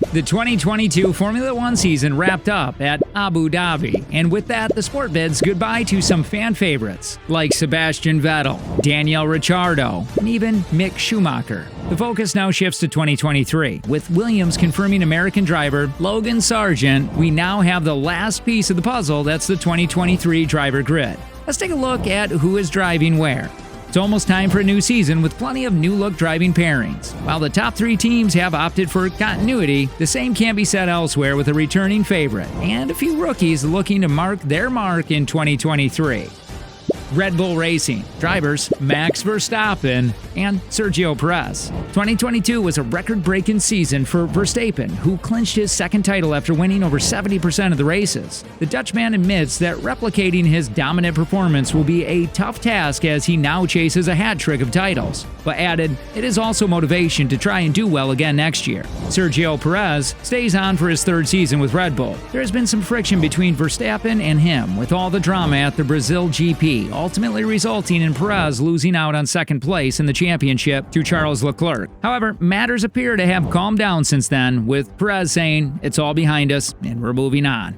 The 2022 Formula One season wrapped up at Abu Dhabi, and with that, the sport bids goodbye to some fan favorites like Sebastian Vettel, Daniel Ricciardo, and even Mick Schumacher. The focus now shifts to 2023. With Williams confirming American driver Logan Sargent, we now have the last piece of the puzzle. That's the 2023 driver grid. Let's take a look at who is driving where. It's almost time for a new season with plenty of new-look driving pairings. While the top 3 teams have opted for continuity, the same can't be said elsewhere with a returning favorite and a few rookies looking to mark their mark in 2023. Red Bull Racing, drivers Max Verstappen and Sergio Perez. 2022 was a record-breaking season for Verstappen, who clinched his second title after winning over 70% of the races. The Dutchman admits that replicating his dominant performance will be a tough task as he now chases a hat trick of titles, but added, it is also motivation to try and do well again next year. Sergio Perez stays on for his 3rd season with Red Bull. There has been some friction between Verstappen and him, with all the drama at the Brazil GP, ultimately resulting in Perez losing out on 2nd place in the championship to Charles Leclerc. However, matters appear to have calmed down since then, with Perez saying, it's all behind us and we're moving on.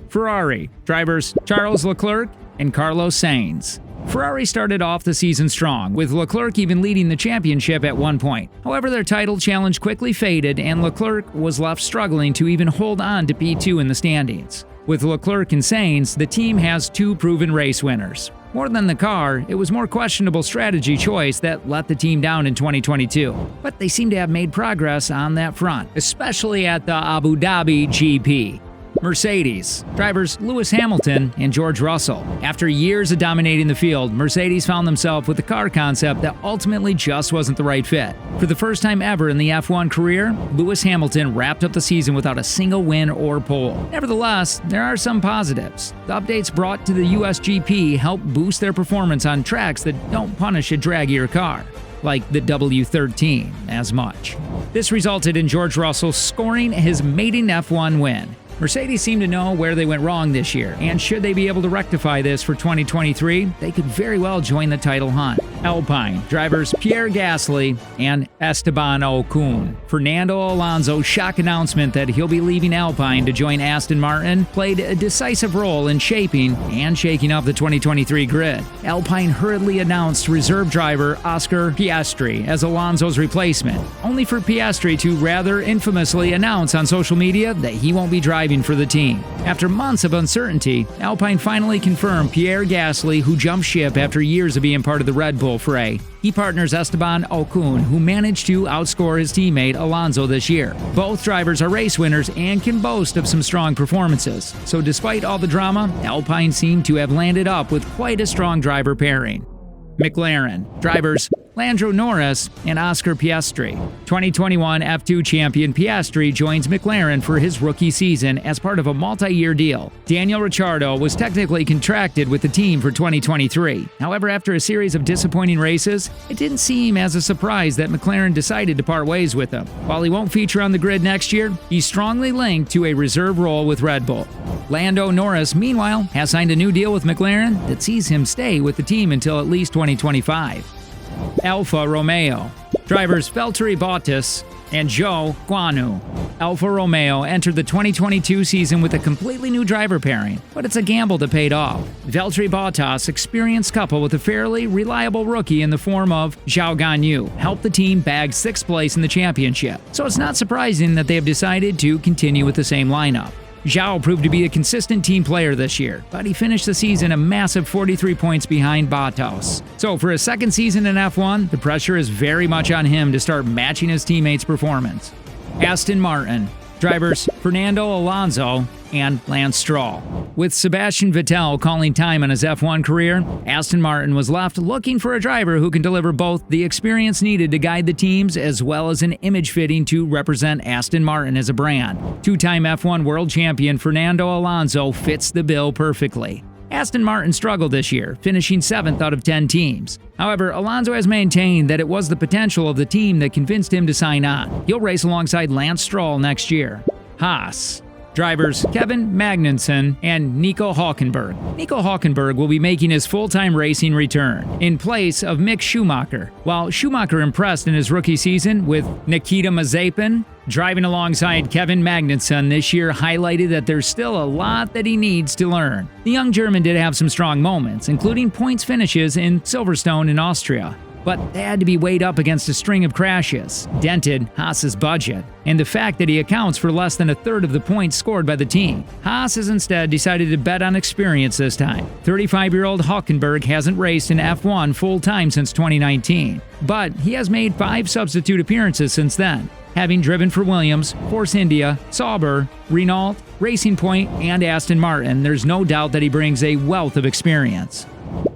Ferrari, drivers Charles Leclerc and Carlos Sainz. Ferrari started off the season strong, with Leclerc even leading the championship at one point. However, their title challenge quickly faded and Leclerc was left struggling to even hold on to P2 in the standings. With Leclerc and Sainz, the team has 2 proven race winners. More than the car, it was more questionable strategy choice that let the team down in 2022. But they seem to have made progress on that front, especially at the Abu Dhabi GP. Mercedes, drivers Lewis Hamilton and George Russell. After years of dominating the field, Mercedes found themselves with a car concept that ultimately just wasn't the right fit. For the first time ever in the F1 career, Lewis Hamilton wrapped up the season without a single win or pole. Nevertheless, there are some positives. The updates brought to the US GP help boost their performance on tracks that don't punish a draggier car, like the W13, as much. This resulted in George Russell scoring his maiden F1 win. Mercedes seemed to know where they went wrong this year, and should they be able to rectify this for 2023, they could very well join the title hunt. Alpine, drivers Pierre Gasly and Esteban Ocon. Fernando Alonso's shock announcement that he'll be leaving Alpine to join Aston Martin played a decisive role in shaping and shaking up the 2023 grid. Alpine hurriedly announced reserve driver Oscar Piastri as Alonso's replacement, only for Piastri to rather infamously announce on social media that he won't be driving for the team. After months of uncertainty, Alpine finally confirmed Pierre Gasly, who jumped ship after years of being part of the Red Bull fray. He partners Esteban Ocon, who managed to outscore his teammate Alonso this year. Both drivers are race winners and can boast of some strong performances. So despite all the drama, Alpine seemed to have landed up with quite a strong driver pairing. McLaren, drivers Lando Norris and Oscar Piastri. 2021 F2 champion Piastri joins McLaren for his rookie season as part of a multi-year deal. Daniel Ricciardo was technically contracted with the team for 2023. However, after a series of disappointing races, it didn't seem as a surprise that McLaren decided to part ways with him. While he won't feature on the grid next year, he's strongly linked to a reserve role with Red Bull. Lando Norris, meanwhile, has signed a new deal with McLaren that sees him stay with the team until at least 2025. Alfa Romeo, drivers Valtteri Bottas and Zhou Guanyu. Alfa Romeo entered the 2022 season with a completely new driver pairing, but it's a gamble that paid off. Valtteri Bottas, experienced couple with a fairly reliable rookie in the form of Zhou Guanyu, helped the team bag 6th place in the championship, so it's not surprising that they have decided to continue with the same lineup. Zhou proved to be a consistent team player this year, but he finished the season a massive 43 points behind Bottas. So for his 2nd season in F1, the pressure is very much on him to start matching his teammates' performance. Aston Martin, drivers Fernando Alonso and Lance Stroll. With Sebastian Vettel calling time on his F1 career, Aston Martin was left looking for a driver who can deliver both the experience needed to guide the teams as well as an image fitting to represent Aston Martin as a brand. 2-time F1 world champion Fernando Alonso fits the bill perfectly. Aston Martin struggled this year, finishing 7th out of 10 teams. However, Alonso has maintained that it was the potential of the team that convinced him to sign on. He'll race alongside Lance Stroll next year. Haas, Drivers Kevin Magnussen and Nico Hülkenberg. Nico Hülkenberg will be making his full-time racing return in place of Mick Schumacher. While Schumacher impressed in his rookie season with Nikita Mazepin, driving alongside Kevin Magnussen this year highlighted that there's still a lot that he needs to learn. The young German did have some strong moments, including points finishes in Silverstone in Austria. But they had to be weighed up against a string of crashes, dented Haas's budget, and the fact that he accounts for less than a third of the points scored by the team. Haas has instead decided to bet on experience this time. 35-year-old Hülkenberg hasn't raced in F1 full-time since 2019, but he has made 5 substitute appearances since then, having driven for Williams, Force India, Sauber, Renault, Racing Point, and Aston Martin. There's no doubt that he brings a wealth of experience.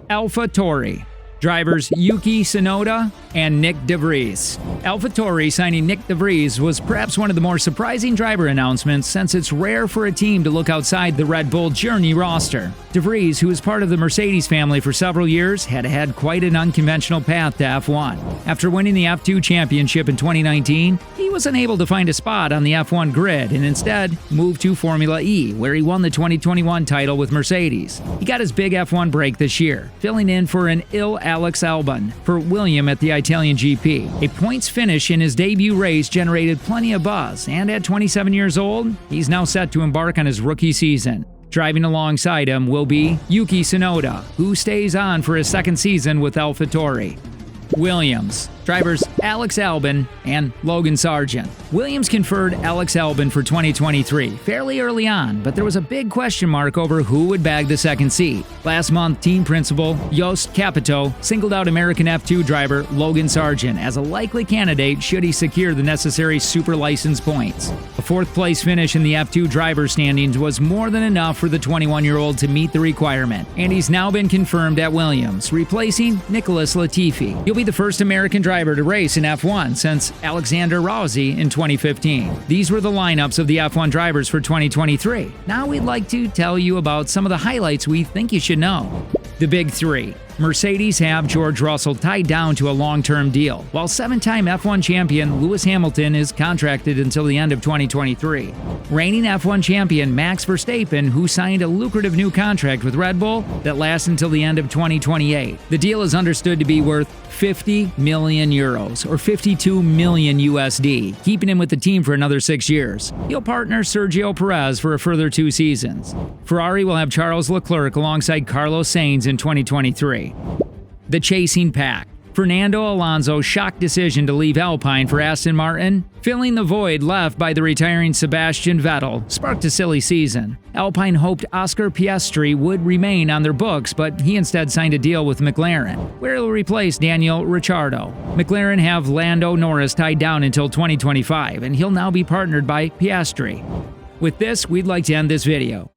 AlphaTauri. Drivers Yuki Tsunoda and Nick De Vries. AlphaTauri signing Nick De Vries was perhaps one of the more surprising driver announcements, since it's rare for a team to look outside the Red Bull Journey roster. De Vries, who was part of the Mercedes family for several years, had had quite an unconventional path to F1. After winning the F2 championship in 2019, he was unable to find a spot on the F1 grid and instead moved to Formula E, where he won the 2021 title with Mercedes. He got his big F1 break this year, filling in for an ill Alex Albon for William at the Italian GP. A points finish in his debut race generated plenty of buzz, and at 27 years old, he's now set to embark on his rookie season. Driving alongside him will be Yuki Tsunoda, who stays on for his second season with AlphaTauri. Williams. Drivers Alex Albon and Logan Sargent. Williams conferred Alex Albon for 2023 fairly early on, but there was a big question mark over who would bag the second seat. Last month, team principal Jost Capito singled out American F2 driver Logan Sargent as a likely candidate should he secure the necessary super license points. A fourth-place finish in the F2 driver standings was more than enough for the 21-year-old to meet the requirement, and he's now been confirmed at Williams, replacing Nicholas Latifi. He'll be the first American driver to race in F1 since Alexander Rossi in 2015. These were the lineups of the F1 drivers for 2023. Now we'd like to tell you about some of the highlights we think you should know. The big three. Mercedes have George Russell tied down to a long-term deal, while 7-time F1 champion Lewis Hamilton is contracted until the end of 2023. Reigning F1 champion Max Verstappen, who signed a lucrative new contract with Red Bull that lasts until the end of 2028. The deal is understood to be worth 50 million euros, or 52 million USD, keeping him with the team for another 6 years. He'll partner Sergio Perez for a further 2 seasons. Ferrari will have Charles Leclerc alongside Carlos Sainz in 2023. The chasing pack. Fernando Alonso's shock decision to leave Alpine for Aston Martin, filling the void left by the retiring Sebastian Vettel, sparked a silly season. Alpine hoped Oscar Piastri would remain on their books, but he instead signed a deal with McLaren, where he'll replace Daniel Ricciardo. McLaren have Lando Norris tied down until 2025, and he'll now be partnered by Piastri. With this, we'd like to end this video.